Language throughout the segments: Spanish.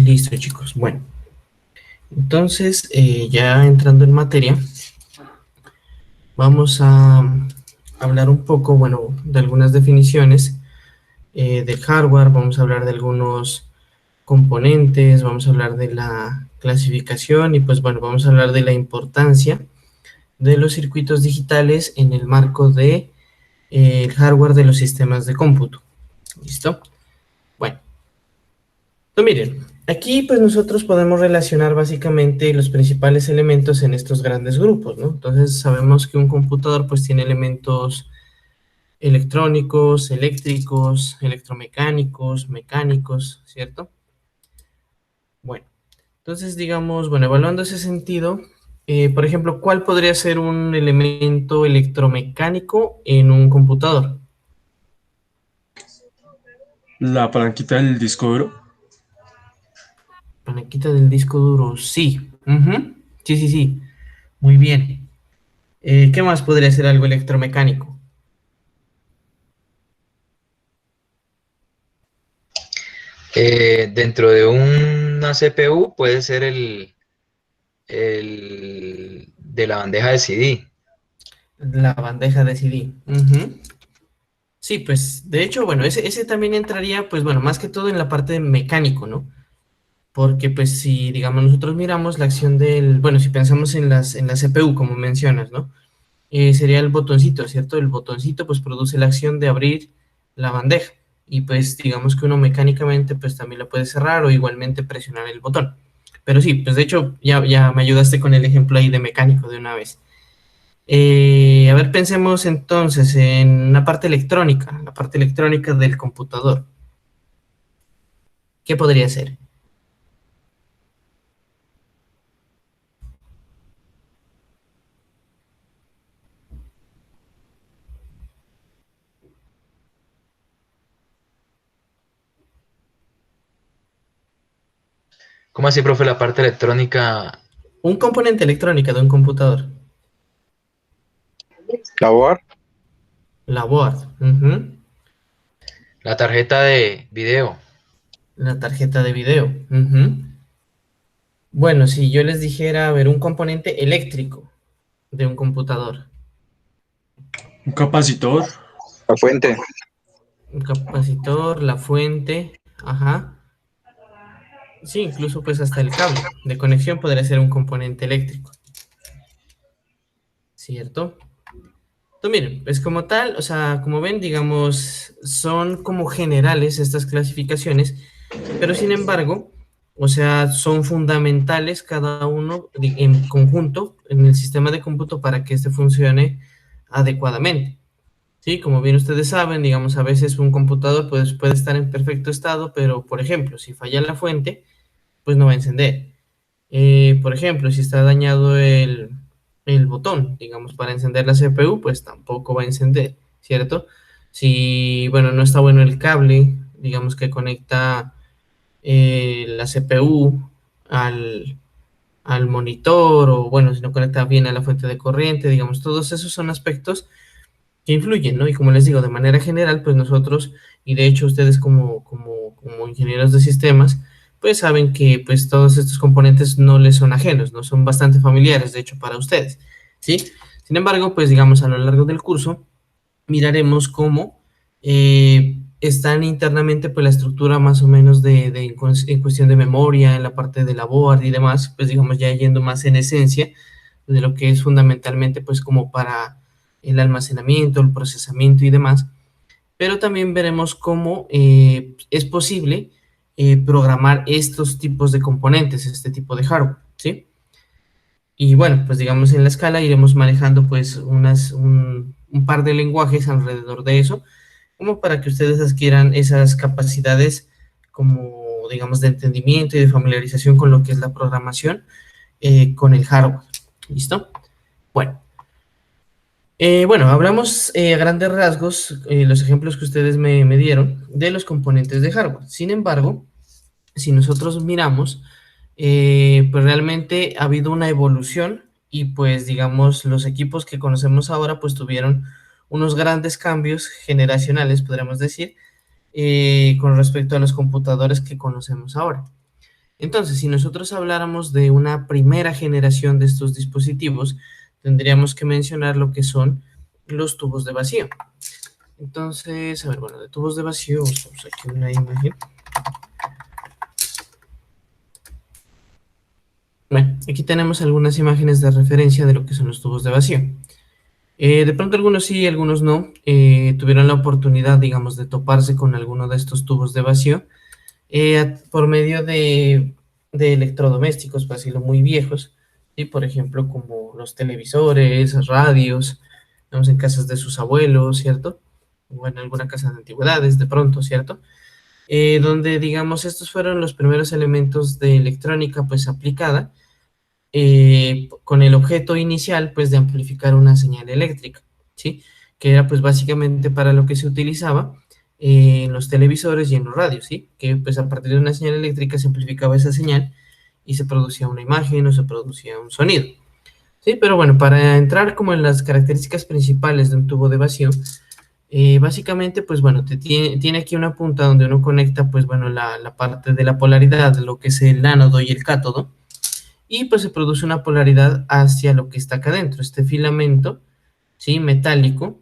Listo, chicos. Bueno, entonces, ya entrando en materia, vamos a hablar un poco, bueno, de algunas definiciones del hardware, vamos a hablar de algunos componentes, vamos a hablar de la clasificación y pues bueno, vamos a hablar de la importancia de los circuitos digitales en el marco de el hardware de los sistemas de cómputo. ¿Listo? Bueno, entonces miren, aquí pues nosotros podemos relacionar básicamente los principales elementos en estos grandes grupos, ¿no? Entonces sabemos que un computador pues tiene elementos electrónicos, eléctricos, electromecánicos, mecánicos, ¿cierto? Bueno, entonces digamos, bueno, evaluando ese sentido, por ejemplo, ¿cuál podría ser un elemento electromecánico en un computador? La palanquita del disco duro. Palanquita del disco duro, sí. Ujú. Sí, sí, sí. Muy bien. ¿Qué más podría ser algo electromecánico? Dentro de una CPU puede ser el de la bandeja de CD. La bandeja de CD. Ujú. Sí, pues de hecho, bueno, ese también entraría, pues bueno, más que todo en la parte de mecánico, ¿no? Porque pues si, digamos, nosotros miramos la acción del, bueno, si pensamos en la CPU, como mencionas, ¿no? Sería el botoncito, ¿cierto? El botoncito pues produce la acción de abrir la bandeja y pues digamos que uno mecánicamente pues también la puede cerrar o igualmente presionar el botón. Pero sí, pues de hecho ya me ayudaste con el ejemplo ahí de mecánico de una vez. A ver, pensemos entonces en la parte electrónica del computador. ¿Qué podría ser? ¿Cómo así, profe? La parte electrónica, Un componente electrónica de un computador. Labor, La board. Ujú. la tarjeta de video, La tarjeta de video. Ujú. Bueno, si yo les dijera, a ver, un componente eléctrico de un computador, Un capacitor. la fuente, un capacitor, la fuente, ajá, sí, incluso pues hasta el cable de conexión podría ser un componente eléctrico, ¿cierto? Entonces, miren, pues como tal, o sea, como ven, digamos, son como generales estas clasificaciones, pero sin embargo, o sea, son fundamentales cada uno en conjunto en el sistema de cómputo para que este funcione adecuadamente. Sí, como bien ustedes saben, digamos, a veces un computador pues, puede estar en perfecto estado, pero por ejemplo, si falla la fuente, pues no va a encender. Por ejemplo, si está dañado el botón, digamos, para encender la CPU, pues tampoco va a encender, ¿cierto? Si, bueno, no está bueno el cable, digamos, que conecta la CPU al, al monitor, o bueno, si no conecta bien a la fuente de corriente, digamos, todos esos son aspectos que influyen, ¿no? Y como les digo, de manera general, pues nosotros, y de hecho ustedes como ingenieros de sistemas, pues saben que pues todos estos componentes no les son ajenos, no son bastante familiares, de hecho, para ustedes, ¿sí? Sin embargo, pues digamos, a lo largo del curso, miraremos cómo están internamente, pues la estructura más o menos en cuestión de memoria, en la parte de la board y demás, pues digamos, ya yendo más en esencia de lo que es fundamentalmente, pues como para el almacenamiento, el procesamiento y demás, pero también veremos cómo es posible programar estos tipos de componentes, este tipo de hardware, ¿sí? Y bueno, pues digamos en la escala iremos manejando pues un par de lenguajes alrededor de eso, como para que ustedes adquieran esas capacidades como digamos de entendimiento y de familiarización con lo que es la programación con el hardware. ¿Listo? Bueno, bueno, hablamos a grandes rasgos, los ejemplos que ustedes me dieron, de los componentes de hardware. Sin embargo, si nosotros miramos, pues realmente ha habido una evolución y pues digamos los equipos que conocemos ahora pues tuvieron unos grandes cambios generacionales, podríamos decir, con respecto a los computadores que conocemos ahora. Entonces, si nosotros habláramos de una primera generación de estos dispositivos, tendríamos que mencionar lo que son los tubos de vacío. Entonces, a ver, bueno, de tubos de vacío, usamos aquí una imagen. Bueno, aquí tenemos algunas imágenes de referencia de lo que son los tubos de vacío. De pronto algunos sí, algunos no, tuvieron la oportunidad, digamos, de toparse con alguno de estos tubos de vacío por medio de electrodomésticos, por decirlo, muy viejos, ¿sí? Por ejemplo, como los televisores, radios, vemos en casas de sus abuelos, ¿cierto? O en alguna casa de antigüedades, de pronto, ¿cierto? Donde, digamos, estos fueron los primeros elementos de electrónica, pues, aplicada, con el objeto inicial, pues, de amplificar una señal eléctrica, ¿sí? Que era, pues, básicamente para lo que se utilizaba en los televisores y en los radios, ¿sí? Que, pues, a partir de una señal eléctrica se amplificaba esa señal y se producía una imagen o se producía un sonido, ¿sí? Pero bueno, para entrar como en las características principales de un tubo de vacío, básicamente, pues, bueno, tiene aquí una punta donde uno conecta, pues, bueno, la parte de la polaridad, de lo que es el ánodo y el cátodo, y pues se produce una polaridad hacia lo que está acá adentro, este filamento, ¿sí? Metálico,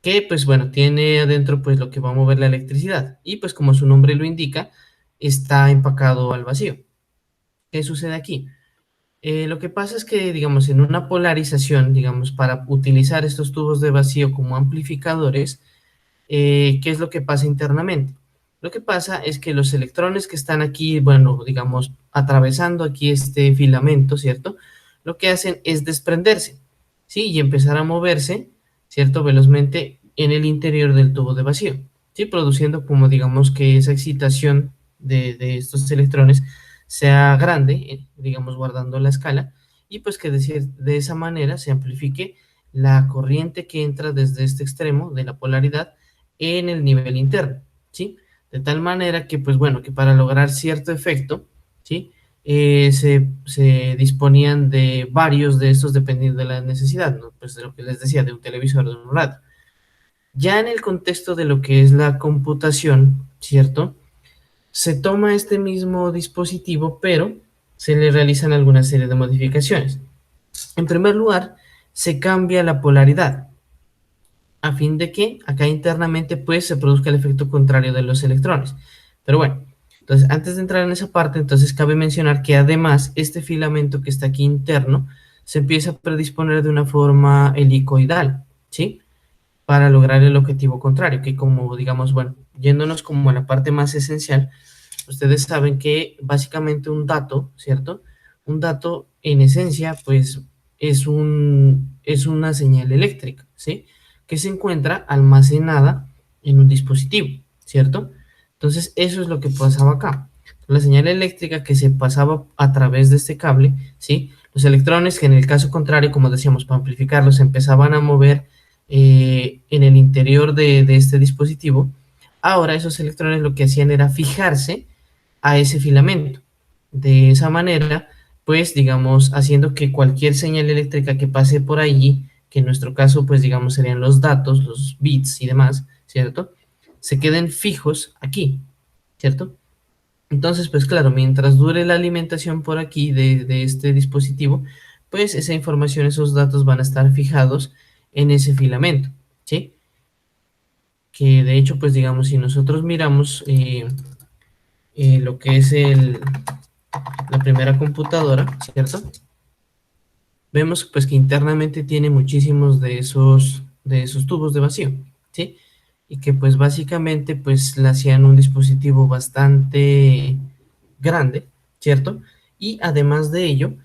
que pues bueno, tiene adentro pues lo que va a mover la electricidad, y pues como su nombre lo indica, está empacado al vacío. ¿Qué sucede aquí? Lo que pasa es que, digamos, en una polarización, digamos, para utilizar estos tubos de vacío como amplificadores, ¿qué es lo que pasa internamente? Lo que pasa es que los electrones que están aquí, bueno, digamos, atravesando aquí este filamento, ¿cierto? Lo que hacen es desprenderse, ¿sí? Y empezar a moverse, ¿cierto? Velozmente en el interior del tubo de vacío, ¿sí? Produciendo como, digamos, que esa excitación de estos electrones sea grande, digamos, guardando la escala, y pues que de esa manera se amplifique la corriente que entra desde este extremo de la polaridad en el nivel interno, ¿sí? De tal manera que, pues bueno, que para lograr cierto efecto, ¿sí? Se disponían de varios de estos dependiendo de la necesidad, ¿no? Pues de lo que les decía, de un televisor, de un radio. Ya en el contexto de lo que es la computación, ¿cierto? Se toma este mismo dispositivo, pero se le realizan alguna serie de modificaciones. En primer lugar, se cambia la polaridad, a fin de que acá internamente pues se produzca el efecto contrario de los electrones. Pero bueno, entonces antes de entrar en esa parte, entonces cabe mencionar que además este filamento que está aquí interno se empieza a predisponer de una forma helicoidal, ¿sí? Para lograr el objetivo contrario, que como digamos, bueno, yéndonos como a la parte más esencial, ustedes saben que básicamente un dato, ¿cierto? Un dato en esencia pues es una señal eléctrica, ¿sí? Que se encuentra almacenada en un dispositivo, ¿cierto? Entonces, eso es lo que pasaba acá. La señal eléctrica que se pasaba a través de este cable, ¿sí? Los electrones que en el caso contrario, como decíamos, para amplificarlos, empezaban a mover en el interior de este dispositivo. Ahora esos electrones lo que hacían era fijarse a ese filamento. De esa manera, pues, digamos, haciendo que cualquier señal eléctrica que pase por allí, que en nuestro caso, pues, digamos, serían los datos, los bits y demás, ¿cierto? Se queden fijos aquí, ¿cierto? Entonces, pues claro, mientras dure la alimentación por aquí de este dispositivo, pues esa información, esos datos van a estar fijados en ese filamento, ¿sí? Que de hecho, pues digamos, si nosotros miramos lo que es la primera computadora, ¿cierto? Vemos pues que internamente tiene muchísimos de esos tubos de vacío, ¿sí? Y que pues básicamente pues le hacían un dispositivo bastante grande, ¿cierto? Y además de ello,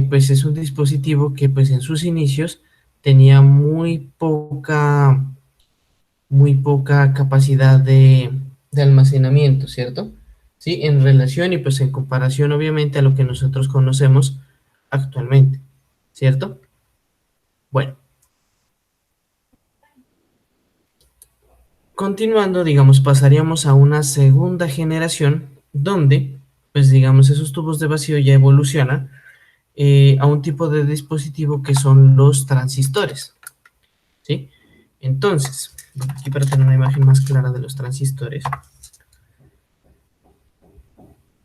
pues es un dispositivo que pues en sus inicios tenía muy poca capacidad de almacenamiento, ¿cierto? Sí, en relación y pues en comparación obviamente a lo que nosotros conocemos actualmente, ¿cierto? Bueno, continuando, digamos, pasaríamos a una segunda generación donde, pues digamos, esos tubos de vacío ya evolucionan a un tipo de dispositivo que son los transistores, ¿sí? Entonces, aquí para tener una imagen más clara de los transistores,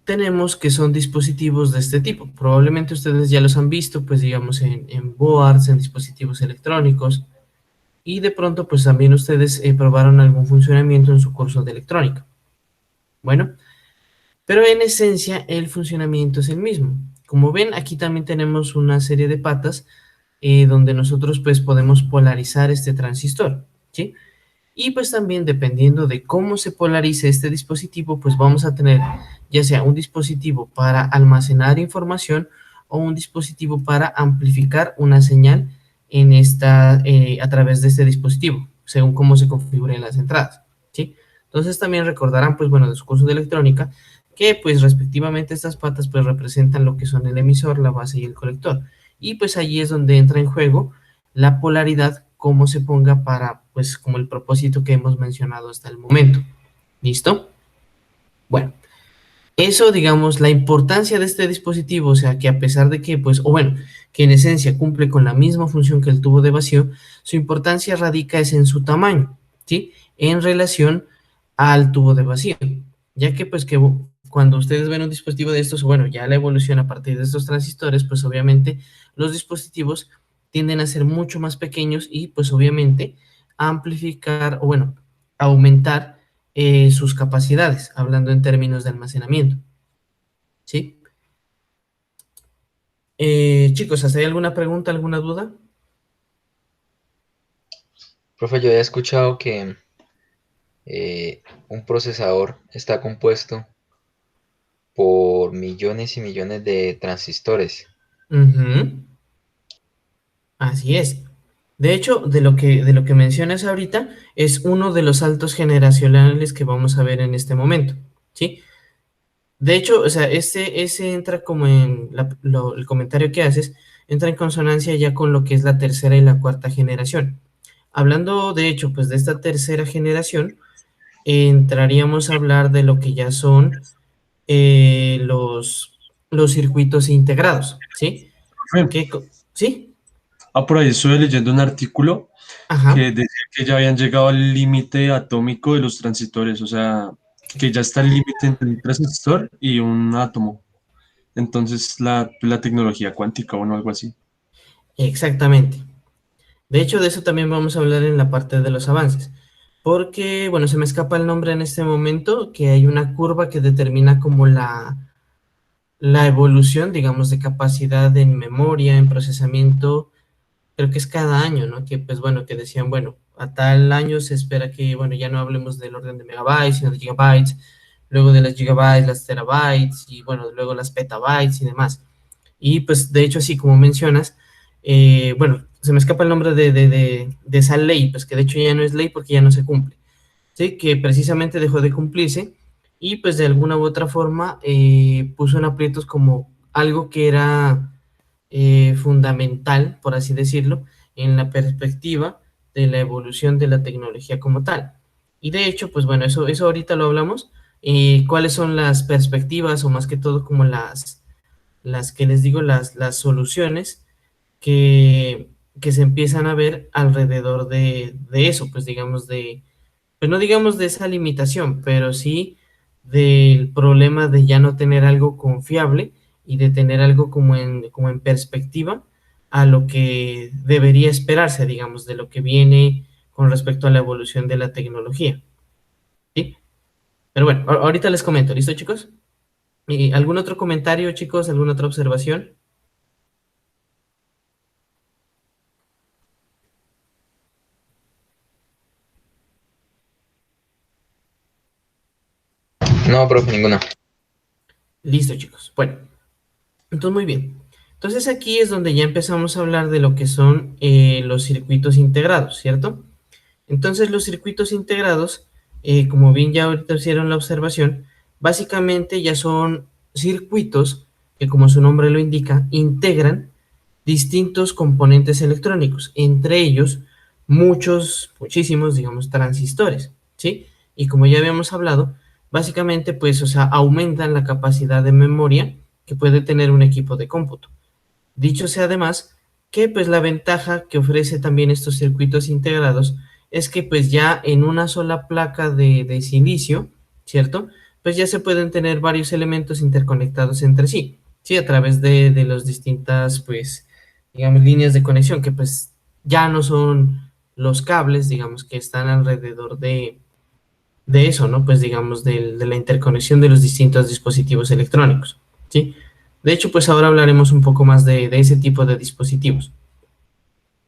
tenemos que son dispositivos de este tipo. Probablemente ustedes ya los han visto, pues digamos, en boards, en dispositivos electrónicos, y de pronto, pues también ustedes probaron algún funcionamiento en su curso de electrónica. Bueno, pero en esencia el funcionamiento es el mismo. Como ven, aquí también tenemos una serie de patas donde nosotros pues podemos polarizar este transistor, ¿sí? Y pues también dependiendo de cómo se polarice este dispositivo, pues vamos a tener ya sea un dispositivo para almacenar información o un dispositivo para amplificar una señal en a través de este dispositivo, según cómo se configuren las entradas, ¿sí? Entonces también recordarán, pues bueno, de su curso de electrónica, que pues respectivamente estas patas pues representan lo que son el emisor, la base y el colector. Y pues allí es donde entra en juego la polaridad, cómo se ponga para, pues, como el propósito que hemos mencionado hasta el momento. ¿Listo? Bueno, eso, digamos, la importancia de este dispositivo, o sea, que a pesar de que, pues, o bueno, que en esencia cumple con la misma función que el tubo de vacío, su importancia radica es en su tamaño, ¿sí? En relación al tubo de vacío, ya que, pues, que cuando ustedes ven un dispositivo de estos, bueno, ya la evolución a partir de estos transistores, pues, obviamente, los dispositivos tienden a ser mucho más pequeños y, pues, obviamente, amplificar, o bueno, aumentar sus capacidades, hablando en términos de almacenamiento, ¿sí? Chicos, ¿hasta ahí alguna pregunta, alguna duda? Profe, yo he escuchado que un procesador está compuesto por millones y millones de transistores. Ujú, así es. De hecho, de lo que mencionas ahorita, es uno de los saltos generacionales que vamos a ver en este momento, ¿sí? De hecho, o sea, ese entra como en el comentario que haces, entra en consonancia ya con lo que es la tercera y la cuarta generación. Hablando, de hecho, pues de esta tercera generación, entraríamos a hablar de lo que ya son los circuitos integrados, ¿sí? Profe, ¿Sí? por ahí estuve leyendo un artículo que Ajá. decía que ya habían llegado al límite atómico de los transistores, o sea, que ya está el límite entre un transistor y un átomo. Entonces, la tecnología cuántica o no, algo así. Exactamente. De hecho, de eso también vamos a hablar en la parte de los avances. Porque, bueno, se me escapa el nombre en este momento, que hay una curva que determina como la evolución, digamos, de capacidad en memoria, en procesamiento, creo que es cada año, ¿no? Que, pues, bueno, que decían, bueno, a tal año se espera que, bueno, ya no hablemos del orden de megabytes, sino de gigabytes, luego de las gigabytes, las terabytes, y, bueno, luego las petabytes y demás. Y pues de hecho, así como mencionas, bueno, se me escapa el nombre de esa ley, pues que de hecho ya no es ley porque ya no se cumple, ¿sí? Que precisamente dejó de cumplirse y pues de alguna u otra forma puso en aprietos como algo que era fundamental, por así decirlo, en la perspectiva de la evolución de la tecnología como tal. Y de hecho, pues bueno, eso ahorita lo hablamos. ¿Cuáles son las perspectivas o más que todo como las que les digo, las soluciones que, que se empiezan a ver alrededor de eso, pues digamos pues no digamos de esa limitación, pero sí del problema de ya no tener algo confiable y de tener algo como en perspectiva a lo que debería esperarse, digamos, de lo que viene con respecto a la evolución de la tecnología, ¿sí? Pero bueno, ahorita les comento, ¿listo, chicos? ¿Y algún otro comentario, chicos? ¿Alguna otra observación? No, profe, ninguna. Listo, chicos. Bueno, entonces muy bien. Entonces aquí es donde ya empezamos a hablar de lo que son los circuitos integrados, ¿cierto? Entonces los circuitos integrados, como bien ya ahorita hicieron la observación, básicamente ya son circuitos que, como su nombre lo indica, integran distintos componentes electrónicos, entre ellos muchísimos, digamos, transistores, ¿sí? Y como ya habíamos hablado, básicamente, pues, o sea, aumentan la capacidad de memoria que puede tener un equipo de cómputo. Dicho sea además que, pues, la ventaja que ofrece también estos circuitos integrados es que, pues, ya en una sola placa de silicio, ¿cierto? pues ya se pueden tener varios elementos interconectados entre sí, ¿sí? A través de las distintas, pues, digamos, líneas de conexión, que pues ya no son los cables, digamos, que están alrededor de eso, ¿no? Pues digamos, de la interconexión de los distintos dispositivos electrónicos, ¿sí? De hecho, pues ahora hablaremos un poco más de ese tipo de dispositivos.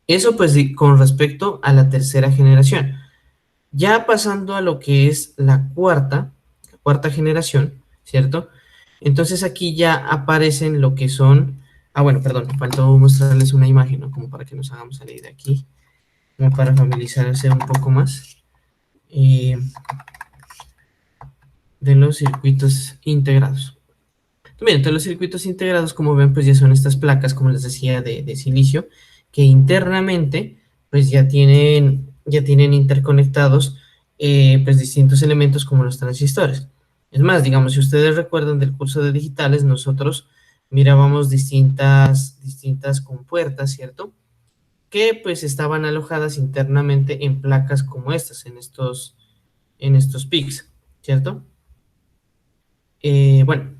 Eso pues con respecto a la tercera generación. Ya pasando a lo que es la cuarta generación, ¿cierto? Entonces aquí ya aparecen lo que son... Ah, bueno, perdón, me faltó mostrarles una imagen, ¿no? Como para que nos hagamos salir de aquí, como para familiarizarse un poco más de los circuitos integrados. Bien, entonces los circuitos integrados, como ven, pues ya son estas placas, como les decía, de silicio, que internamente, pues ya tienen interconectados, pues distintos elementos como los transistores. Es más, digamos, si ustedes recuerdan del curso de digitales, nosotros mirábamos distintas compuertas, ¿cierto? Que pues estaban alojadas internamente en placas como estas, en estos PICs, ¿cierto? Bueno,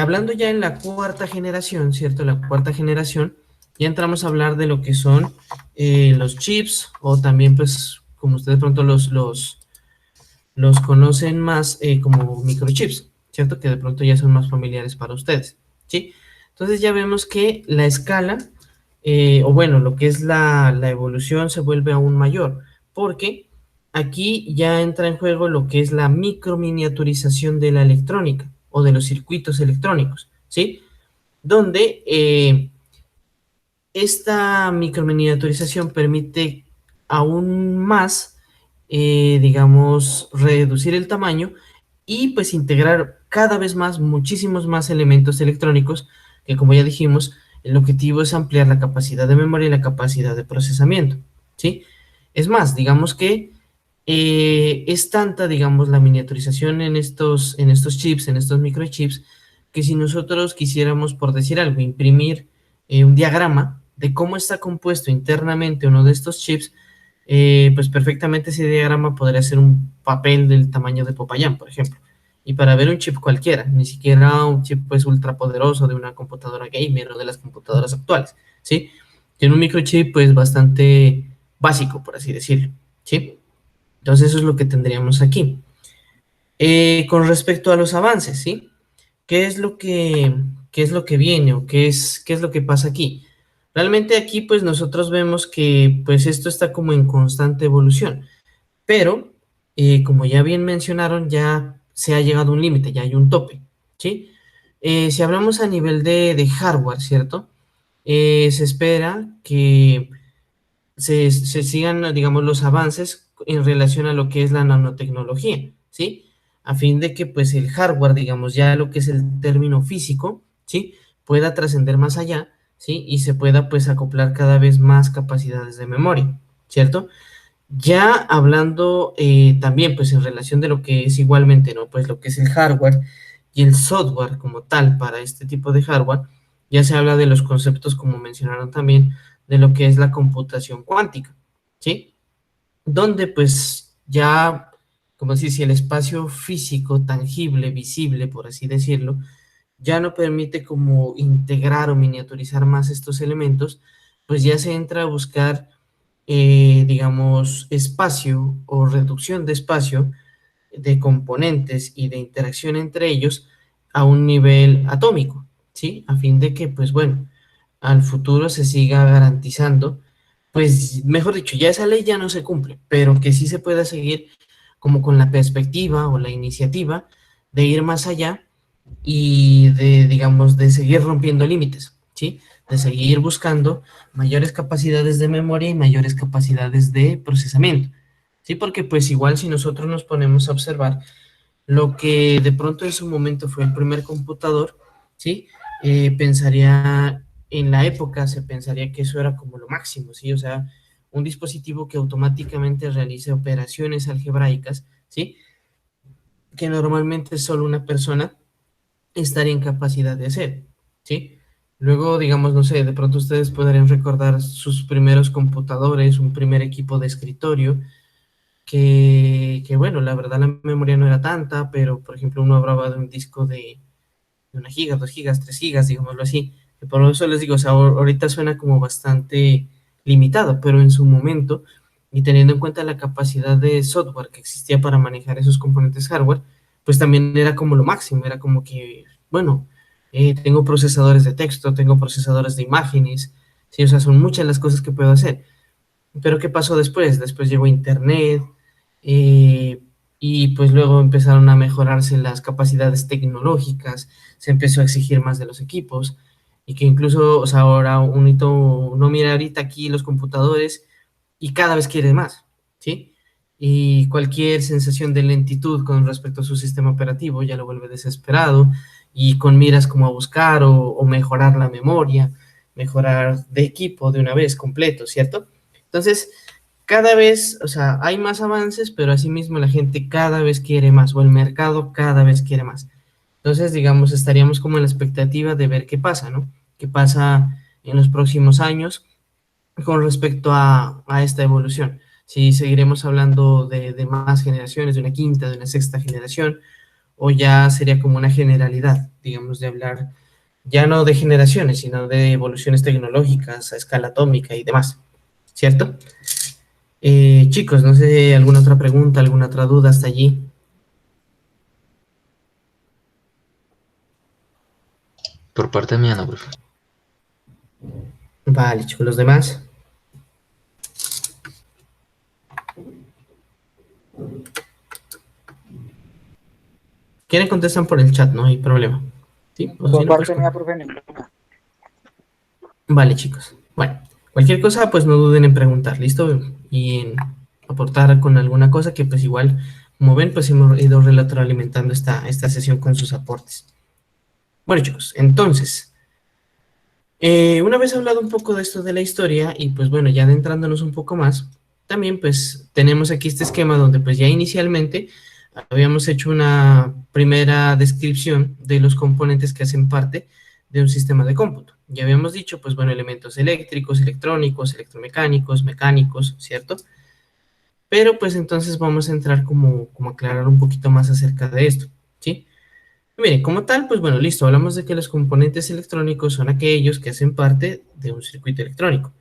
hablando ya en la cuarta generación, ¿cierto? La cuarta generación, ya entramos a hablar de lo que son los chips, o también, pues, como ustedes pronto los conocen más como microchips, ¿cierto? Que de pronto ya son más familiares para ustedes, ¿sí? Entonces ya vemos que la escala, o bueno, lo que es la evolución se vuelve aún mayor, porque aquí ya entra en juego lo que es la microminiaturización de la electrónica o de los circuitos electrónicos, ¿sí? Donde esta microminiaturización permite aún más, digamos, reducir el tamaño y pues integrar cada vez más, muchísimos más elementos electrónicos que, como ya dijimos, el objetivo es ampliar la capacidad de memoria y la capacidad de procesamiento, ¿sí? Es más, digamos que es tanta, digamos, la miniaturización en estos chips, en estos microchips, que si nosotros quisiéramos, por decir algo, imprimir un diagrama de cómo está compuesto internamente uno de estos chips, pues perfectamente ese diagrama podría ser un papel del tamaño de Popayán, por ejemplo. Y para ver un chip cualquiera, ni siquiera un chip pues ultra poderoso de una computadora gamer o de las computadoras actuales, ¿sí? Tiene un microchip pues bastante básico, por así decirlo, ¿sí? Entonces eso es lo que tendríamos aquí. Con respecto a los avances, ¿sí? ¿Qué es lo qué es lo que viene o qué es lo que pasa aquí? Realmente aquí pues nosotros vemos que pues esto está como en constante evolución, pero como ya bien mencionaron, ya se ha llegado a un límite, ya hay un tope, ¿sí? Si hablamos a nivel de hardware, ¿cierto? Se espera que se sigan, digamos, los avances en relación a lo que es la nanotecnología, ¿sí? A fin de que, pues, el hardware, digamos, ya lo que es el término físico, ¿sí? Pueda trascender más allá, ¿sí? Y se pueda, pues, acoplar cada vez más capacidades de memoria, ¿cierto? Ya hablando también, pues, en relación de lo que es igualmente, ¿no? Pues, lo que es el hardware y el software como tal para este tipo de hardware, ya se habla de los conceptos, como mencionaron también, de lo que es la computación cuántica, ¿sí? Donde pues ya, como si el espacio físico, tangible, visible, por así decirlo, ya no permite como integrar o miniaturizar más estos elementos, pues ya se entra a buscar, digamos, espacio o reducción de espacio de componentes y de interacción entre ellos a un nivel atómico, ¿sí? A fin de que, pues bueno, al futuro se siga garantizando, pues mejor dicho, ya esa ley ya no se cumple, pero que sí se pueda seguir como con la perspectiva o la iniciativa de ir más allá y de, digamos, de seguir rompiendo límites, ¿sí? De seguir buscando mayores capacidades de memoria y mayores capacidades de procesamiento, ¿sí? Porque pues igual si nosotros nos ponemos a observar lo que de pronto en su momento fue el primer computador, ¿sí? Pensaría, en la época se pensaría que eso era como lo máximo, ¿sí? O sea, un dispositivo que automáticamente realice operaciones algebraicas, ¿sí? Que normalmente solo una persona estaría en capacidad de hacer, ¿sí? Luego, digamos, no sé, de pronto ustedes podrían recordar sus primeros computadores, un primer equipo de escritorio, que, bueno, la verdad la memoria no era tanta, pero por ejemplo uno hablaba de un disco de 1 giga, 2 gigas, 3 gigas, digámoslo así. Y por eso les digo, o sea, ahorita suena como bastante limitado, pero en su momento, y teniendo en cuenta la capacidad de software que existía para manejar esos componentes hardware, pues también era como lo máximo, era como que, bueno, tengo procesadores de texto, tengo procesadores de imágenes, sí, o sea, son muchas las cosas que puedo hacer. Pero ¿qué pasó después? Después llegó Internet, eh, y pues luego empezaron a mejorarse las capacidades tecnológicas, se empezó a exigir más de los equipos, y que incluso, o sea, ahora uno mira ahorita aquí los computadores y cada vez quiere más, ¿sí? Y cualquier sensación de lentitud con respecto a su sistema operativo ya lo vuelve desesperado, y con miras como a buscar o mejorar la memoria, mejorar de equipo de una vez completo, ¿cierto? Entonces, cada vez, o sea, hay más avances, pero asimismo la gente cada vez quiere más, o el mercado cada vez quiere más. Entonces, digamos, estaríamos como en la expectativa de ver qué pasa, ¿no? ¿Qué pasa en los próximos años con respecto a esta evolución? Si seguiremos hablando de más generaciones, de una quinta, de una sexta generación, o ya sería como una generalidad, digamos, de hablar ya no de generaciones, sino de evoluciones tecnológicas a escala atómica y demás, ¿cierto? Chicos, no sé, alguna otra pregunta, alguna otra duda hasta allí. Por parte mía, no, profe. Vale, chicos, los demás. ¿Quieren contestan por el chat? No hay problema. ¿Sí? O si Por no, pues, parte mía, profe, ninguna. vale, chicos. Bueno, cualquier cosa, pues no duden en preguntar, ¿listo? Y en aportar con alguna cosa que pues igual, como ven, pues hemos ido retroalimentando esta sesión con sus aportes. Bueno, chicos, entonces, una vez hablado un poco de esto de la historia y pues bueno, ya adentrándonos un poco más, también pues tenemos aquí este esquema donde pues ya inicialmente habíamos hecho una primera descripción de los componentes que hacen parte de un sistema de cómputo. Ya habíamos dicho pues bueno, elementos eléctricos, electrónicos, electromecánicos, mecánicos, ¿cierto? Pero pues entonces vamos a entrar como a aclarar un poquito más acerca de esto, ¿sí? Miren, como tal, pues bueno, listo, hablamos de que los componentes electrónicos son aquellos que hacen parte de un circuito electrónico.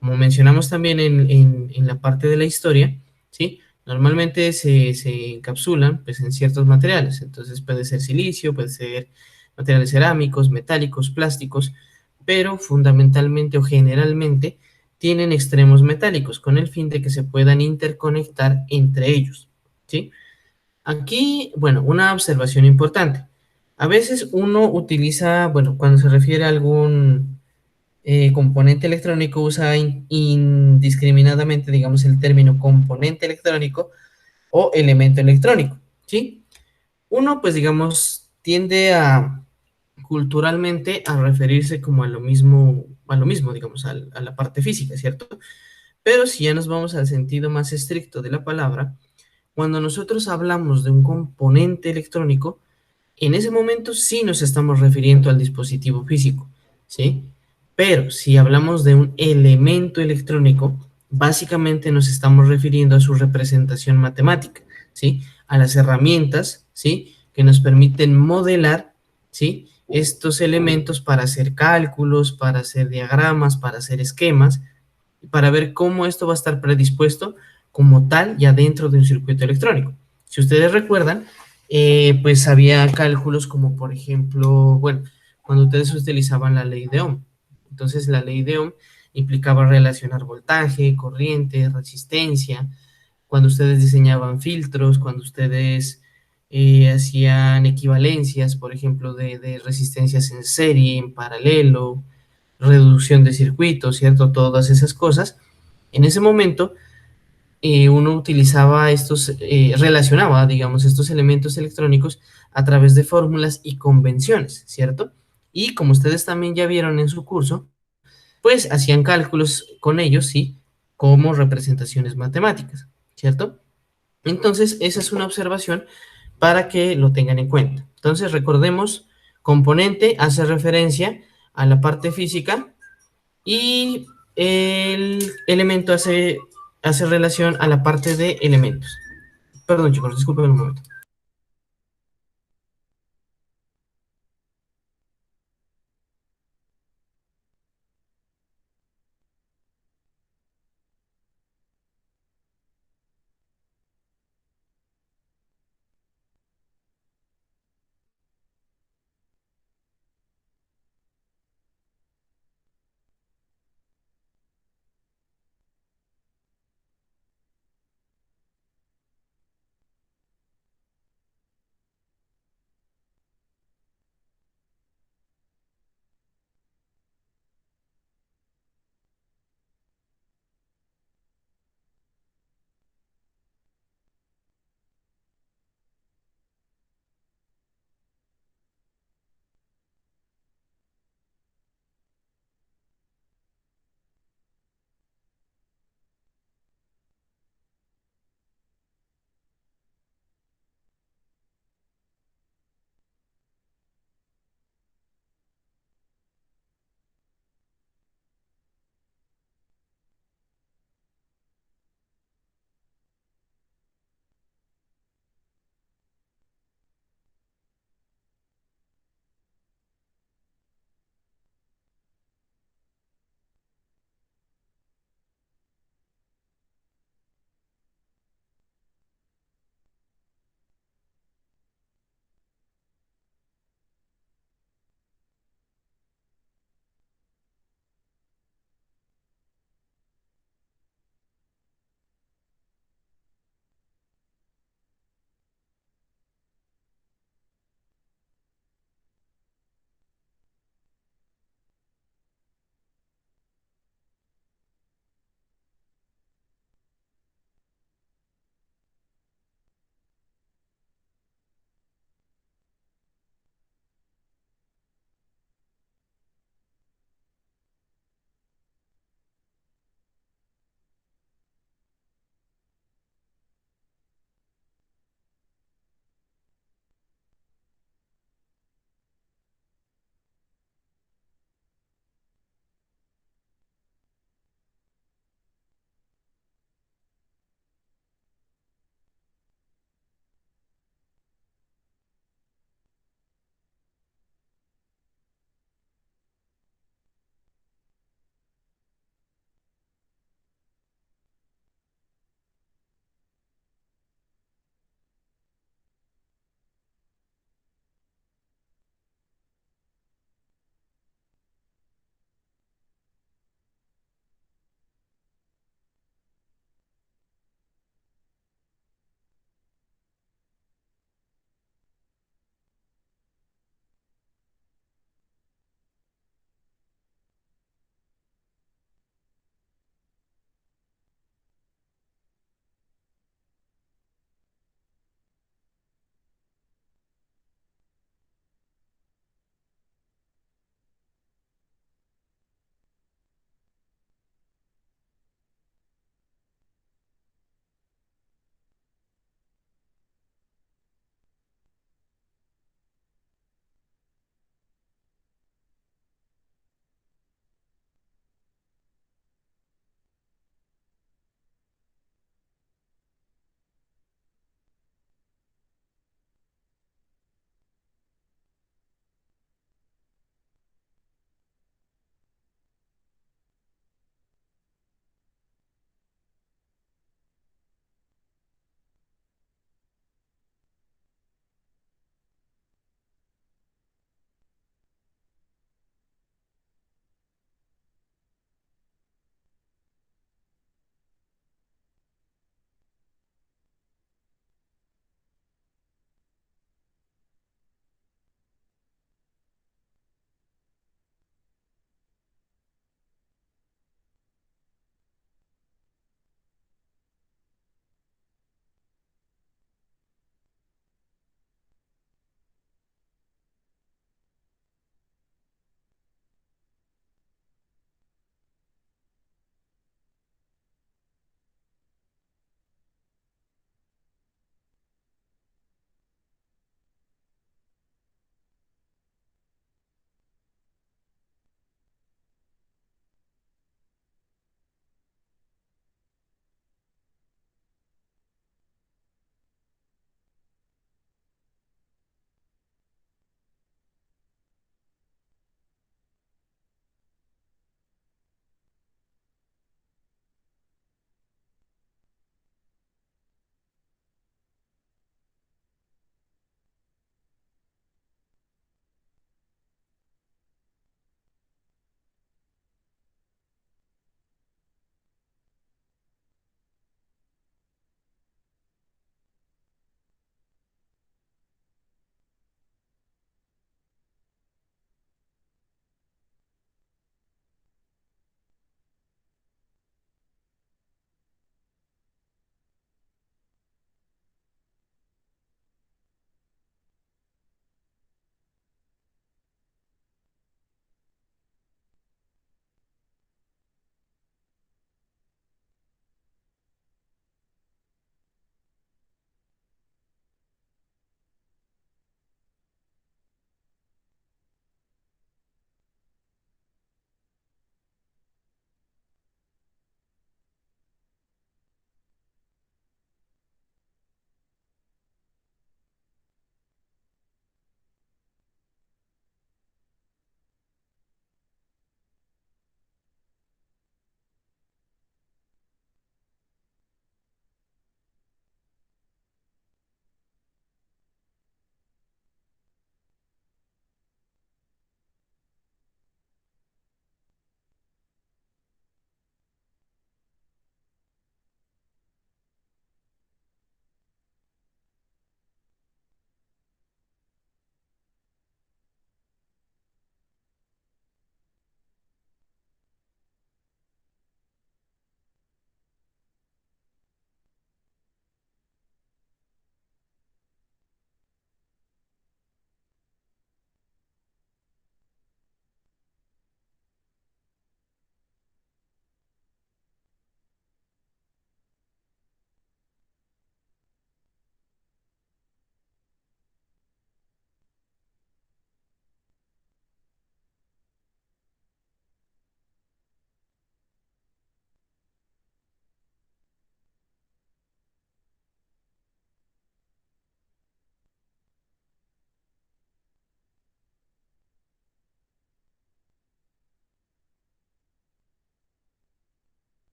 Como mencionamos también en la parte de la historia, ¿sí? Normalmente se encapsulan pues, en ciertos materiales, entonces puede ser silicio, puede ser materiales cerámicos, metálicos, plásticos, pero fundamentalmente o generalmente tienen extremos metálicos con el fin de que se puedan interconectar entre ellos, ¿sí? Aquí, bueno, una observación importante. A veces uno utiliza, bueno, cuando se refiere a algún componente electrónico, usa indiscriminadamente, digamos, el término componente electrónico o elemento electrónico, ¿sí? Uno, pues, digamos, tiende a culturalmente a referirse como a lo mismo, digamos, a la parte física, ¿cierto? Pero si ya nos vamos al sentido más estricto de la palabra, cuando nosotros hablamos de un componente electrónico, en ese momento sí nos estamos refiriendo al dispositivo físico, ¿sí? Pero si hablamos de un elemento electrónico, básicamente nos estamos refiriendo a su representación matemática, ¿sí? A las herramientas, ¿sí? Que nos permiten modelar, ¿sí? Estos elementos para hacer cálculos, para hacer diagramas, para hacer esquemas, para ver cómo esto va a estar predispuesto como tal ya dentro de un circuito electrónico. Si ustedes recuerdan, pues había cálculos como por ejemplo, bueno, cuando ustedes utilizaban la ley de Ohm. Entonces la ley de Ohm implicaba relacionar voltaje, corriente, resistencia. Cuando ustedes diseñaban filtros, cuando ustedes hacían equivalencias, por ejemplo, de resistencias en serie, en paralelo, reducción de circuitos, ¿cierto? Todas esas cosas. En ese momento, uno utilizaba relacionaba, digamos, estos elementos electrónicos a través de fórmulas y convenciones, ¿cierto? Y como ustedes también ya vieron en su curso, pues hacían cálculos con ellos, ¿sí? Como representaciones matemáticas, ¿cierto? Entonces, esa es una observación para que lo tengan en cuenta. Entonces, recordemos, componente hace referencia a la parte física y el elemento hace hace relación a la parte de elementos. Perdón, chicos, disculpen un momento.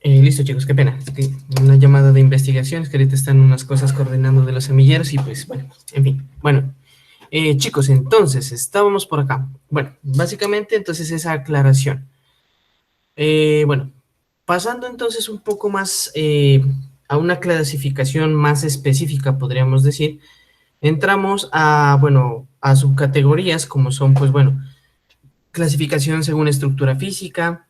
Listo, chicos, qué pena. Es que una llamada de investigación, es que ahorita están unas cosas coordinando de los semilleros y pues, bueno, en fin. Bueno, chicos, entonces, estábamos por acá. Bueno, básicamente, entonces, esa aclaración. Bueno, pasando entonces un poco más a una clasificación más específica, podríamos decir, entramos a, bueno, a subcategorías como son, pues, bueno, clasificación según estructura física,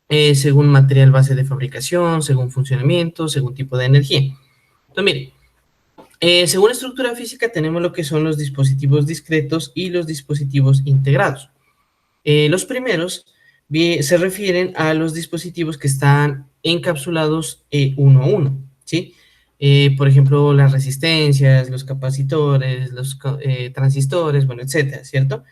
según material base de fabricación, según funcionamiento, según tipo de energía. Entonces, mire, según estructura física tenemos lo que son los dispositivos discretos y los dispositivos integrados. Los primeros se refieren a los dispositivos que están encapsulados uno a uno, ¿sí? Por ejemplo, las resistencias, los capacitores, los transistores, bueno, etcétera, ¿cierto?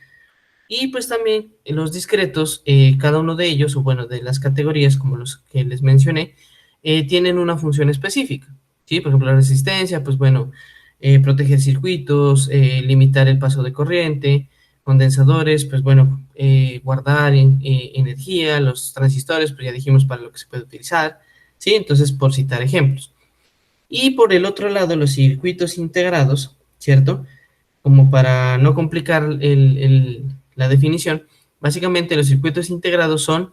Y pues también los discretos, cada uno de ellos, o bueno, de las categorías como los que les mencioné, tienen una función específica, ¿sí? Por ejemplo, la resistencia, pues bueno, proteger circuitos, limitar el paso de corriente, condensadores, pues bueno, guardar energía, los transistores, pues ya dijimos para lo que se puede utilizar, ¿sí? Entonces, por citar ejemplos. Y por el otro lado, los circuitos integrados, ¿cierto? Como para no complicar la definición, básicamente los circuitos integrados son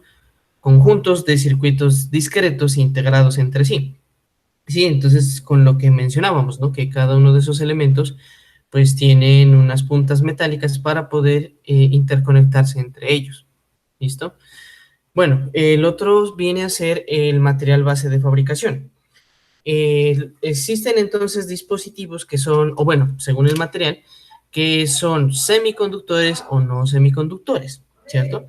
conjuntos de circuitos discretos integrados entre sí. Sí, entonces con lo que mencionábamos, ¿no? Que cada uno de esos elementos pues tienen unas puntas metálicas para poder interconectarse entre ellos. ¿Listo? Bueno, el otro viene a ser el material base de fabricación. Existen entonces dispositivos que son, o bueno, según el material, que son semiconductores o no semiconductores, ¿cierto?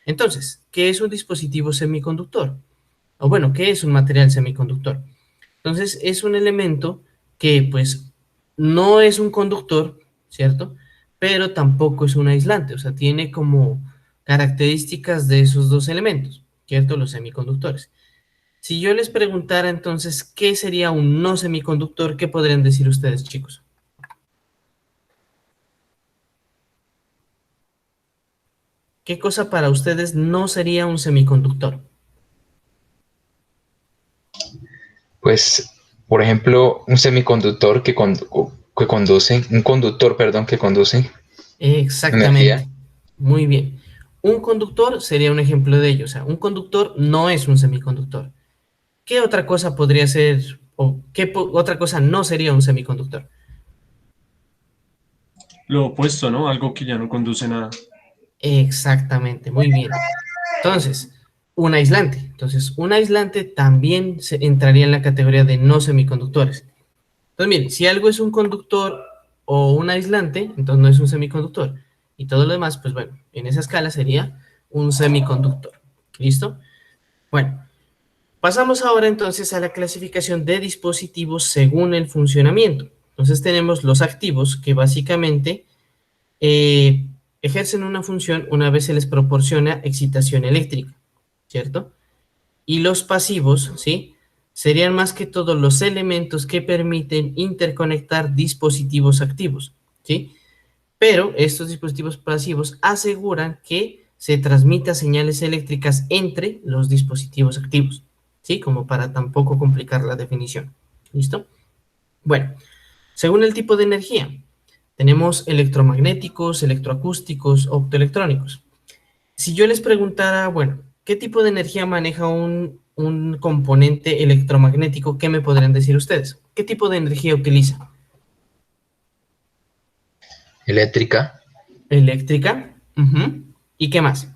Entonces, ¿qué es un dispositivo semiconductor? O bueno, ¿qué es un material semiconductor? Entonces, es un elemento que pues no es un conductor, ¿cierto? Pero tampoco es un aislante, o sea, tiene como características de esos dos elementos, ¿cierto? Los semiconductores. Si yo les preguntara entonces, ¿qué sería un no semiconductor? ¿Qué podrían decir ustedes, chicos? ¿Qué cosa para ustedes no sería un semiconductor? Pues, por ejemplo, un semiconductor que conduce, un conductor, perdón, que conduce Exactamente. energía. Muy bien. Un conductor sería un ejemplo de ello. O sea, un conductor no es un semiconductor. ¿Qué otra cosa podría ser o qué otra cosa no sería un semiconductor? Lo opuesto, ¿no? Algo que ya no conduce a nada. Exactamente, muy bien. Entonces, un aislante. Entonces, un aislante también entraría en la categoría de no semiconductores. Entonces, miren, si algo es un conductor o un aislante, entonces no es un semiconductor. Y todo lo demás, pues bueno, en esa escala sería un semiconductor. ¿Listo? Bueno, pasamos ahora entonces a la clasificación de dispositivos según el funcionamiento. Entonces tenemos los activos que básicamente ejercen una función una vez se les proporciona excitación eléctrica, ¿cierto? Y los pasivos, ¿sí? Serían más que todo los elementos que permiten interconectar dispositivos activos, ¿sí? Pero estos dispositivos pasivos aseguran que se transmita señales eléctricas entre los dispositivos activos, ¿sí? Como para tampoco complicar la definición, ¿listo? Bueno, según el tipo de energía, tenemos electromagnéticos, electroacústicos, optoelectrónicos. Si yo les preguntara, bueno, ¿qué tipo de energía maneja un componente electromagnético? ¿Qué me podrían decir ustedes? ¿Qué tipo de energía utiliza? Eléctrica. Eléctrica. Ujú. ¿Y qué más?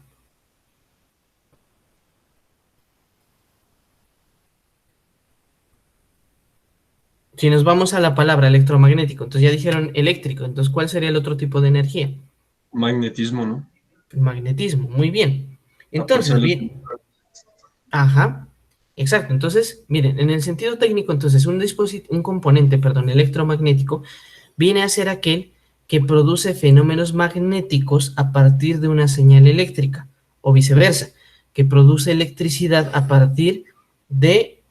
Si nos vamos a la palabra electromagnético, entonces ya dijeron eléctrico, entonces ¿cuál sería el otro tipo de energía? Magnetismo, ¿no? El magnetismo, muy bien. La fuerza Entonces, bien, eléctrica. ajá, exacto. Entonces, miren, en el sentido técnico, entonces un componente, perdón, electromagnético viene a ser aquel que produce fenómenos magnéticos a partir de una señal eléctrica, o viceversa, que produce electricidad a partir de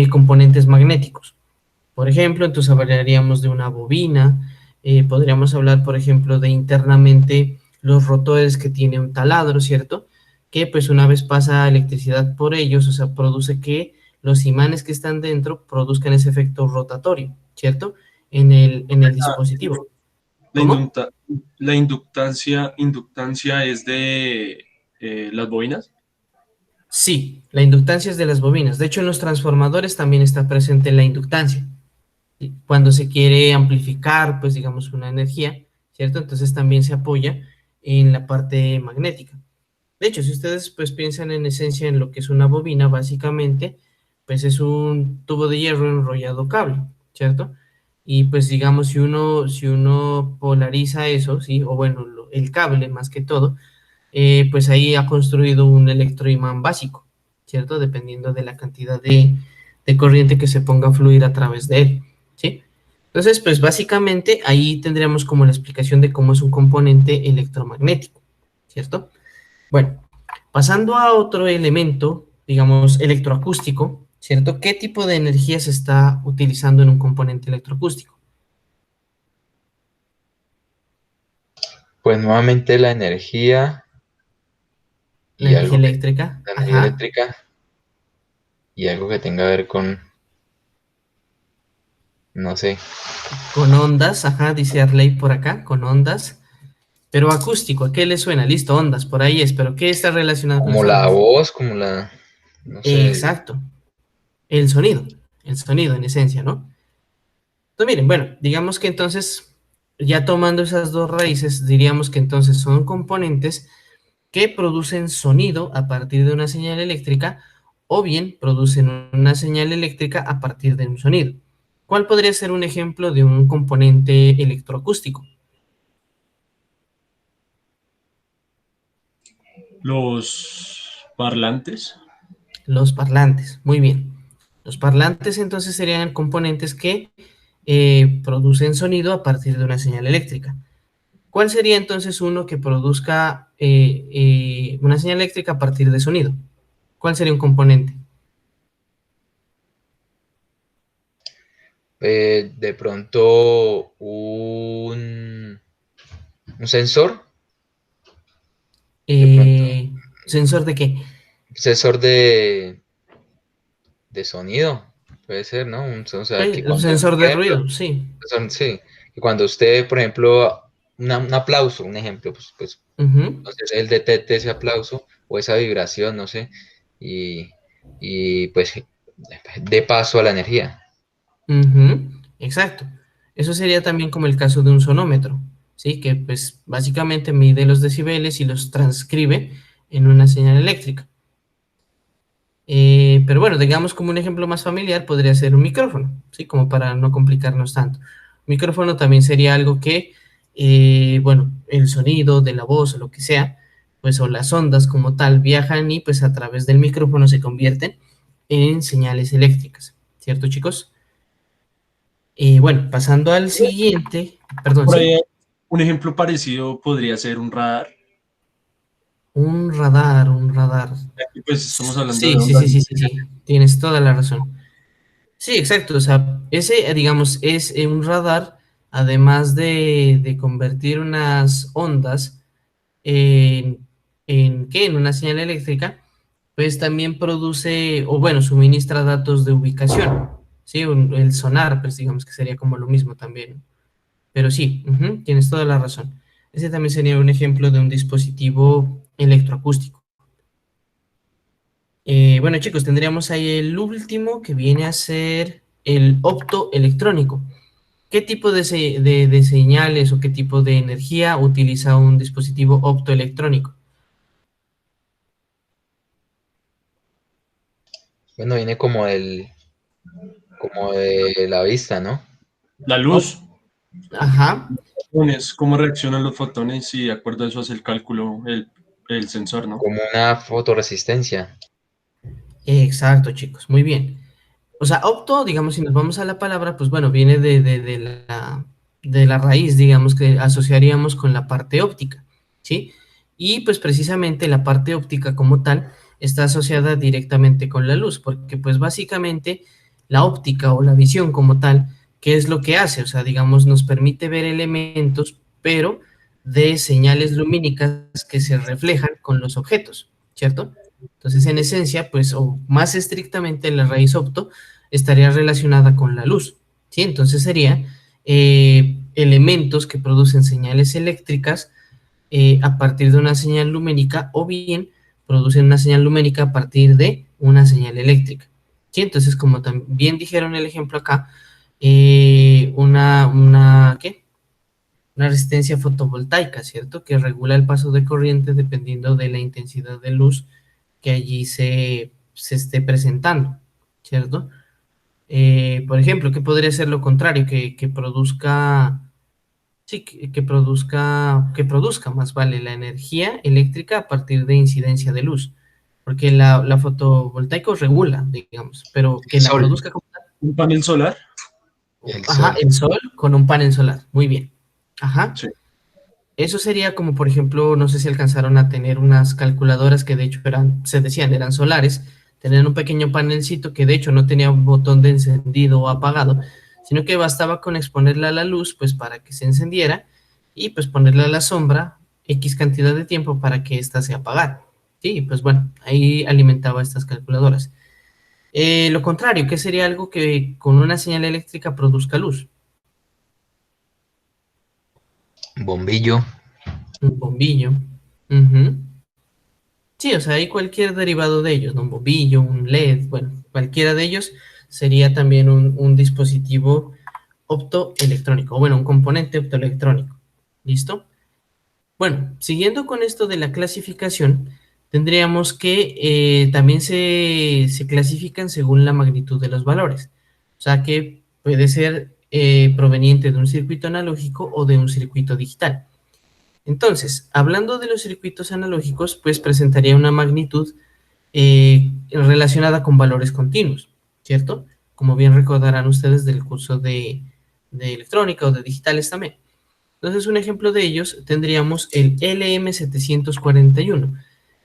componentes magnéticos. Por ejemplo, entonces hablaríamos de una bobina, podríamos hablar, por ejemplo, de internamente los rotores que tiene un taladro, ¿cierto? Que pues una vez pasa electricidad por ellos, o sea, produce que los imanes que están dentro produzcan ese efecto rotatorio, ¿cierto? En el dispositivo. La, ¿Cómo? inductancia es de las bobinas. Sí, la inductancia es de las bobinas. De hecho, en los transformadores también está presente la inductancia. ¿Sí? Cuando se quiere amplificar, pues digamos, una energía, ¿cierto? Entonces también se apoya en la parte magnética. De hecho, si ustedes pues piensan en esencia en lo que es una bobina, básicamente, pues es un tubo de hierro enrollado cable, ¿cierto? Y pues digamos, si uno polariza eso, ¿sí? O bueno, el cable más que todo, pues ahí ha construido un electroimán básico, ¿cierto? Dependiendo de la cantidad de corriente que se ponga a fluir a través de él, ¿sí? Entonces, pues básicamente ahí tendríamos como la explicación de cómo es un componente electromagnético, ¿cierto? Bueno, pasando a otro elemento, digamos, electroacústico, ¿cierto? ¿Qué tipo de energía se está utilizando en un componente electroacústico? Pues nuevamente La y energía algo que, eléctrica, la energía ajá, eléctrica y algo que tenga que ver con, no sé, con ondas, ajá, dice Arley por acá, con ondas, pero acústico, ¿a qué le suena? Listo, ondas, por ahí es, pero ¿qué está relacionado con como las la ondas? voz, como la, no sé, Exacto, el sonido en esencia, ¿no? Entonces, miren, bueno, digamos que entonces, ya tomando esas dos raíces, diríamos que entonces son componentes que producen sonido a partir de una señal eléctrica o bien producen una señal eléctrica a partir de un sonido. ¿Cuál podría ser un ejemplo de un componente electroacústico? Los parlantes. Los parlantes, muy bien. Los parlantes entonces serían componentes que producen sonido a partir de una señal eléctrica. ¿Cuál sería entonces uno que produzca una señal eléctrica a partir de sonido? ¿Cuál sería un componente? de pronto un sensor, de pronto Eh, ¿Sensor de qué? un sensor de sonido, puede ser, ¿no? O sea, que Un cuando, sensor por de ejemplo, ruido, sí. sí, que cuando usted, por ejemplo, un aplauso, un ejemplo, pues Ujú, entonces él detecte ese aplauso o esa vibración, no sé, y, y pues dé paso a la energía. ujú, exacto. Eso sería también como el caso de un sonómetro, ¿sí? Que pues básicamente mide los decibeles y los transcribe en una señal eléctrica. Pero bueno, digamos como un ejemplo más familiar podría ser un micrófono, ¿sí? Como para no complicarnos tanto. Un micrófono también sería algo que, bueno, el sonido de la voz o lo que sea, pues o las ondas como tal viajan y pues a través del micrófono se convierten en señales eléctricas, ¿cierto, chicos? Bueno, pasando al siguiente, perdón, Por ahí ¿sí? un ejemplo parecido podría ser un radar. Un radar, un radar. Aquí pues estamos hablando de Sí, sí, ondas. sí, sí, sí, sí, tienes toda la razón. Sí, exacto. O sea, ese, digamos, es un radar, además de convertir unas ondas ¿qué? En una señal eléctrica, pues también produce, o bueno, suministra datos de ubicación, ¿sí? El sonar, pues digamos que sería como lo mismo también. Pero sí, ujú, tienes toda la razón. Ese también sería un ejemplo de un dispositivo electroacústico. Bueno, chicos, tendríamos ahí el último que viene a ser el optoelectrónico. ¿Qué tipo de señales o qué tipo de energía utiliza un dispositivo optoelectrónico? Bueno, viene como de la vista, ¿no? La Op- luz, Ajá, fotones, cómo reaccionan los fotones y de acuerdo a eso hace el cálculo el sensor, ¿no? Como una fotoresistencia. exacto, chicos, muy bien. O sea, opto, digamos, si nos vamos a la palabra, pues bueno, viene de la raíz, digamos, que asociaríamos con la parte óptica, ¿sí? Y pues precisamente la parte óptica como tal está asociada directamente con la luz, porque pues básicamente la óptica o la visión como tal, ¿qué es lo que hace? O sea, digamos, nos permite ver elementos, pero de señales lumínicas que se reflejan con los objetos, ¿cierto? Entonces, en esencia, pues, o más estrictamente, la raíz opto estaría relacionada con la luz, ¿sí? Entonces sería elementos que producen señales eléctricas a partir de una señal lumérica, o bien producen una señal lumérica a partir de una señal eléctrica, ¿sí? Entonces, como también dijeron el ejemplo acá, ¿qué? Una resistencia fotovoltaica, ¿cierto? Que regula el paso de corriente dependiendo de la intensidad de luz que allí se esté presentando, ¿cierto? Por ejemplo, ¿qué podría ser lo contrario? Que produzca, sí, que produzca más vale la energía eléctrica a partir de incidencia de luz, porque la fotovoltaica regula, digamos, pero El que la sol, produzca como tal, ¿Un panel solar? el ajá, sol. el sol con un panel solar, muy bien, ajá. Sí. Eso sería como, por ejemplo, no sé si alcanzaron a tener unas calculadoras que de hecho se decían, eran solares, tenían un pequeño panelcito que de hecho no tenía un botón de encendido o apagado, sino que bastaba con exponerla a la luz, pues para que se encendiera, y pues ponerle a la sombra X cantidad de tiempo para que ésta se apagara. Sí, pues bueno, ahí alimentaba estas calculadoras. Lo contrario, ¿qué sería algo que con una señal eléctrica produzca luz? Bombillo, Un bombillo. Ujú. Sí, o sea, hay cualquier derivado de ellos, ¿no? Un bombillo, un LED, bueno, cualquiera de ellos sería también un dispositivo optoelectrónico, o bueno, un componente optoelectrónico. ¿Listo? Bueno, siguiendo con esto de la clasificación, tendríamos que también se clasifican según la magnitud de los valores. O sea, que puede ser proveniente de un circuito analógico o de un circuito digital. Entonces, hablando de los circuitos analógicos, pues presentaría una magnitud relacionada con valores continuos, ¿cierto? Como bien recordarán ustedes del curso de electrónica o de digitales también. Entonces, un ejemplo de ellos tendríamos el LM741,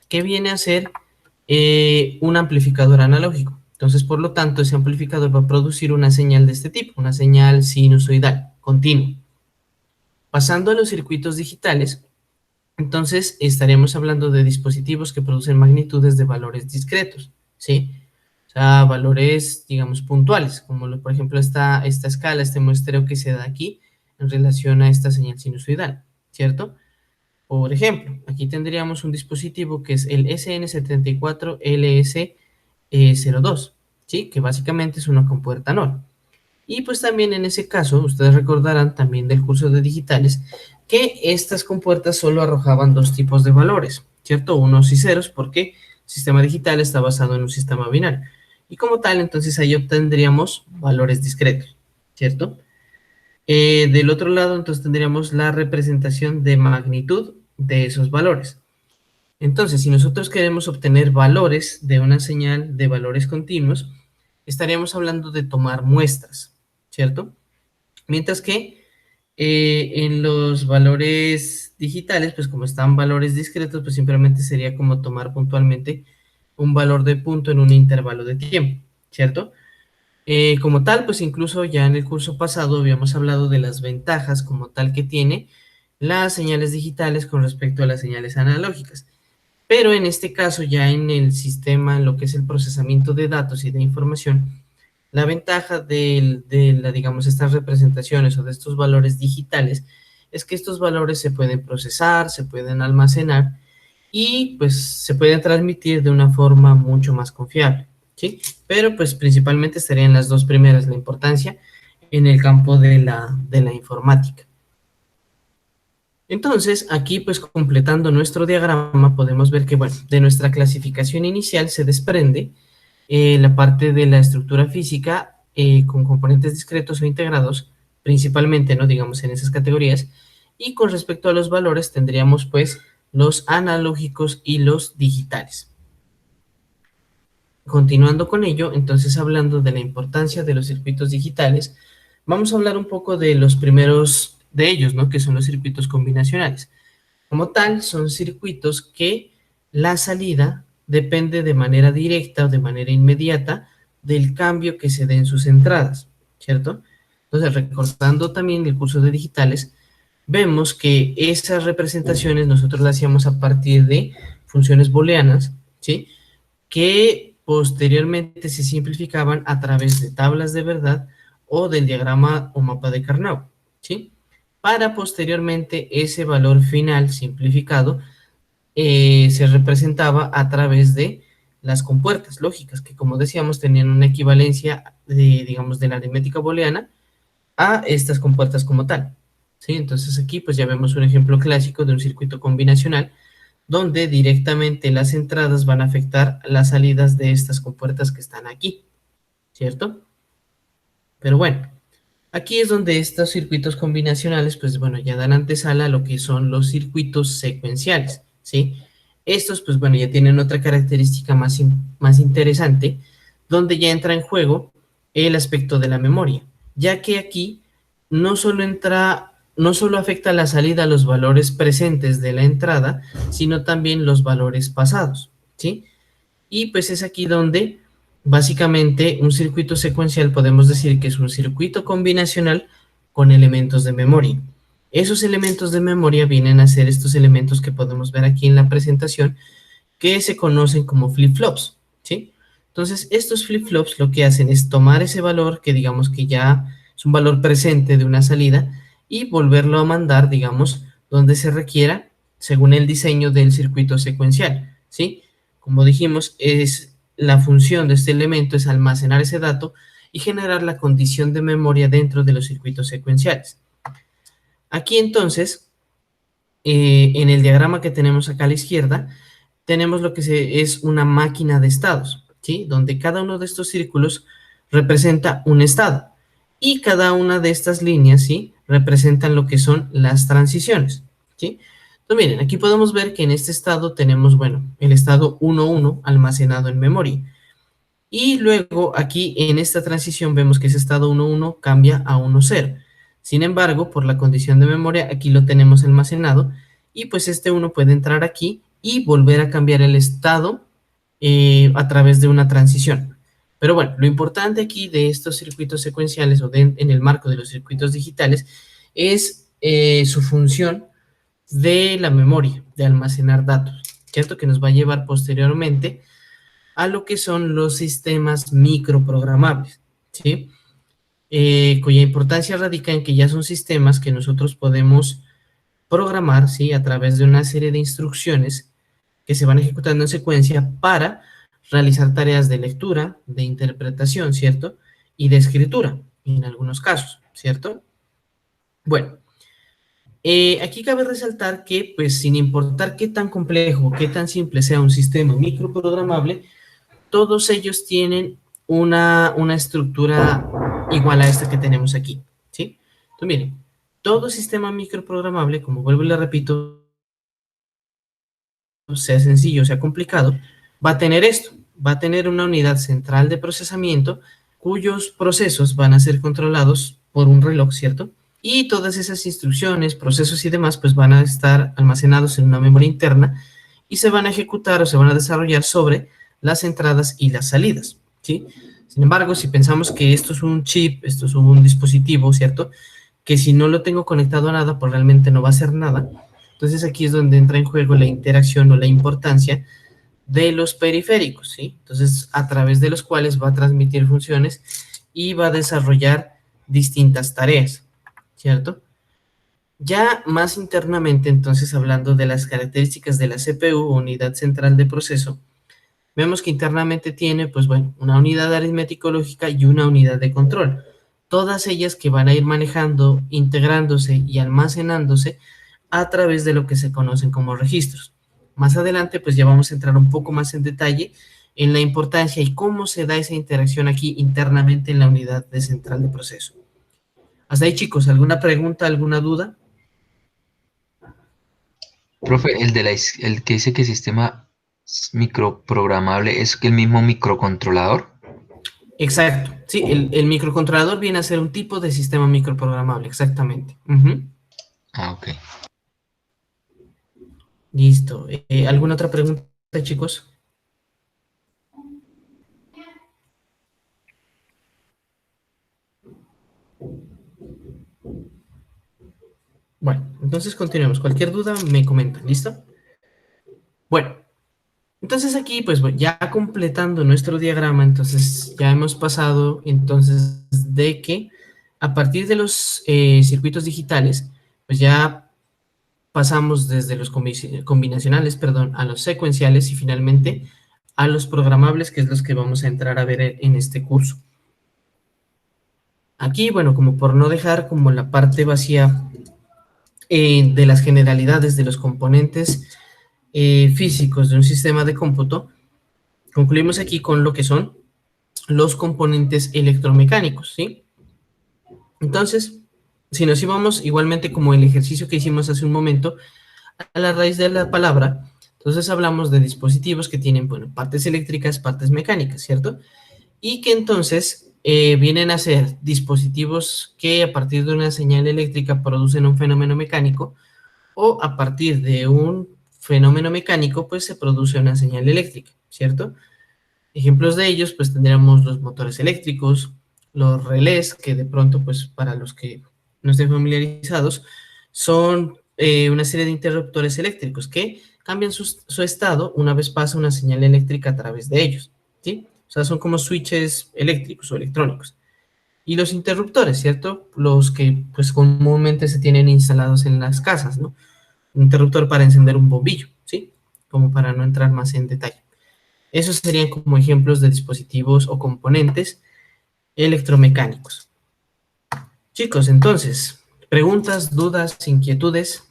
que viene a ser un amplificador analógico. Entonces, por lo tanto, ese amplificador va a producir una señal de este tipo, una señal sinusoidal, continua. Pasando a los circuitos digitales, entonces estaríamos hablando de dispositivos que producen magnitudes de valores discretos, ¿sí? O sea, valores, digamos, puntuales, como por ejemplo esta escala, este muestreo que se da aquí en relación a esta señal sinusoidal, ¿cierto? Por ejemplo, aquí tendríamos un dispositivo que es el SN74LS02, ¿sí? Que básicamente es una compuerta NOR. Y pues también en ese caso, ustedes recordarán también del curso de digitales, que estas compuertas solo arrojaban dos tipos de valores, ¿cierto? Unos y ceros, porque el sistema digital está basado en un sistema binario. Y como tal, entonces ahí obtendríamos valores discretos, ¿cierto? Del otro lado, entonces tendríamos la representación de magnitud de esos valores. Entonces, si nosotros queremos obtener valores de una señal de valores continuos, estaríamos hablando de tomar muestras, ¿cierto? Mientras que en los valores digitales, pues como están valores discretos, pues simplemente sería como tomar puntualmente un valor de punto en un intervalo de tiempo, ¿cierto? Como tal, pues incluso ya en el curso pasado habíamos hablado de las ventajas como tal que tiene las señales digitales con respecto a las señales analógicas. Pero en este caso, ya en el sistema, en lo que es el procesamiento de datos y de información, la ventaja digamos, estas representaciones o de estos valores digitales es que estos valores se pueden procesar, se pueden almacenar y pues se pueden transmitir de una forma mucho más confiable, ¿sí? Pero pues principalmente estarían las dos primeras, la importancia en el campo de la informática. Entonces, aquí pues completando nuestro diagrama podemos ver que, bueno, de nuestra clasificación inicial se desprende la parte de la estructura física con componentes discretos o integrados, principalmente, ¿no? Digamos, en esas categorías. Y con respecto a los valores tendríamos pues los analógicos y los digitales. Continuando con ello, entonces hablando de la importancia de los circuitos digitales, vamos a hablar un poco de los primeros de ellos, ¿no? Que son los circuitos combinacionales. Como tal, son circuitos que la salida depende de manera directa o de manera inmediata del cambio que se dé en sus entradas, ¿cierto? Entonces, recordando también el curso de digitales, vemos que esas representaciones nosotros las hacíamos a partir de funciones booleanas, ¿sí? que posteriormente se simplificaban a través de tablas de verdad o del diagrama o mapa de Carnot, ¿sí? Para posteriormente ese valor final simplificado se representaba a través de las compuertas lógicas, que como decíamos tenían una equivalencia de, digamos, de la aritmética booleana a estas compuertas como tal, ¿sí? Entonces aquí pues ya vemos un ejemplo clásico de un circuito combinacional donde directamente las entradas van a afectar las salidas de estas compuertas que están aquí, ¿cierto? Pero bueno, aquí es donde estos circuitos combinacionales, pues bueno, ya dan antesala a lo que son los circuitos secuenciales, ¿sí? Estos, pues bueno, ya tienen otra característica más interesante, donde ya entra en juego el aspecto de la memoria, ya que aquí no solo afecta la salida a los valores presentes de la entrada, sino también los valores pasados, ¿sí? Y pues es aquí donde básicamente un circuito secuencial podemos decir que es un circuito combinacional con elementos de memoria. Esos elementos de memoria vienen a ser estos elementos que podemos ver aquí en la presentación, que se conocen como flip-flops, ¿sí? Entonces, estos flip-flops lo que hacen es tomar ese valor, que digamos que ya es un valor presente de una salida, y volverlo a mandar, digamos, donde se requiera, según el diseño del circuito secuencial, ¿sí? Como dijimos, es la función de este elemento es almacenar ese dato y generar la condición de memoria dentro de los circuitos secuenciales. Aquí entonces, en el diagrama que tenemos acá a la izquierda, tenemos lo que es una máquina de estados, ¿sí? Donde cada uno de estos círculos representa un estado y cada una de estas líneas, ¿sí? Representan lo que son las transiciones, ¿sí? Entonces, miren, aquí podemos ver que en este estado tenemos, bueno, el estado 1.1 almacenado en memoria. Y luego aquí en esta transición vemos que ese estado 1.1 cambia a 1.0. Sin embargo, por la condición de memoria, aquí lo tenemos almacenado y pues este 1 puede entrar aquí y volver a cambiar el estado a través de una transición. Pero bueno, lo importante aquí de estos circuitos secuenciales o en el marco de los circuitos digitales es su función de la memoria, de almacenar datos, ¿cierto? Que nos va a llevar posteriormente a lo que son los sistemas microprogramables, ¿sí? Cuya importancia radica en que ya son sistemas que nosotros podemos programar, ¿sí? A través de una serie de instrucciones que se van ejecutando en secuencia para realizar tareas de lectura, de interpretación, ¿cierto? Y de escritura, en algunos casos, ¿cierto? Bueno, aquí cabe resaltar que, pues, sin importar qué tan complejo, qué tan simple sea un sistema microprogramable, todos ellos tienen una estructura igual a esta que tenemos aquí, ¿sí? Entonces, miren, todo sistema microprogramable, como vuelvo y le repito, sea sencillo, sea complicado, va a tener esto, va a tener una unidad central de procesamiento cuyos procesos van a ser controlados por un reloj, ¿cierto? Y todas esas instrucciones, procesos y demás, pues van a estar almacenados en una memoria interna y se van a ejecutar o se van a desarrollar sobre las entradas y las salidas, ¿sí? Sin embargo, si pensamos que esto es un chip, esto es un dispositivo, ¿cierto? Que si no lo tengo conectado a nada, pues realmente no va a hacer nada. Entonces aquí es donde entra en juego la interacción o la importancia de los periféricos, ¿sí? Entonces, a través de los cuales va a transmitir funciones y va a desarrollar distintas tareas, ¿cierto? Ya más internamente, entonces, hablando de las características de la CPU, unidad central de proceso, vemos que internamente tiene, pues bueno, una unidad aritmético-lógica y una unidad de control. Todas ellas que van a ir manejando, integrándose y almacenándose a través de lo que se conocen como registros. Más adelante, pues ya vamos a entrar un poco más en detalle en la importancia y cómo se da esa interacción aquí internamente en la unidad de central de proceso. Hasta ahí, chicos, ¿alguna pregunta, alguna duda? Profe, el que dice que sistema microprogramable es el mismo microcontrolador. Exacto, sí, el microcontrolador viene a ser un tipo de sistema microprogramable, exactamente. Ujú. Ah, ok. Listo. ¿Alguna otra pregunta, chicos? Bueno, entonces continuemos. Cualquier duda me comentan, ¿listo? Bueno, Entonces aquí, pues bueno, ya completando nuestro diagrama, entonces ya hemos pasado entonces de que a partir de los circuitos digitales, pues ya pasamos desde los combinacionales, perdón, a los secuenciales y finalmente a los programables, que es los que vamos a entrar a ver en este curso. Aquí, bueno, como por no dejar como la parte vacía de las generalidades de los componentes físicos de un sistema de cómputo, concluimos aquí con lo que son los componentes electromecánicos, ¿sí? Entonces, si nos íbamos igualmente como el ejercicio que hicimos hace un momento, a la raíz de la palabra, entonces hablamos de dispositivos que tienen, bueno, partes eléctricas, partes mecánicas, ¿cierto? Y que entonces vienen a ser dispositivos que a partir de una señal eléctrica producen un fenómeno mecánico, o a partir de un fenómeno mecánico, pues se produce una señal eléctrica, ¿cierto? Ejemplos de ellos, pues tendríamos los motores eléctricos, los relés, que de pronto, pues para los que no estén familiarizados, son una serie de interruptores eléctricos que cambian su estado una vez pasa una señal eléctrica a través de ellos, ¿sí? O sea, son como switches eléctricos o electrónicos. Y los interruptores, ¿cierto? Los que pues comúnmente se tienen instalados en las casas, ¿no? Un interruptor para encender un bombillo, ¿sí? Como para no entrar más en detalle. Esos serían como ejemplos de dispositivos o componentes electromecánicos. Chicos, entonces, preguntas, dudas, inquietudes.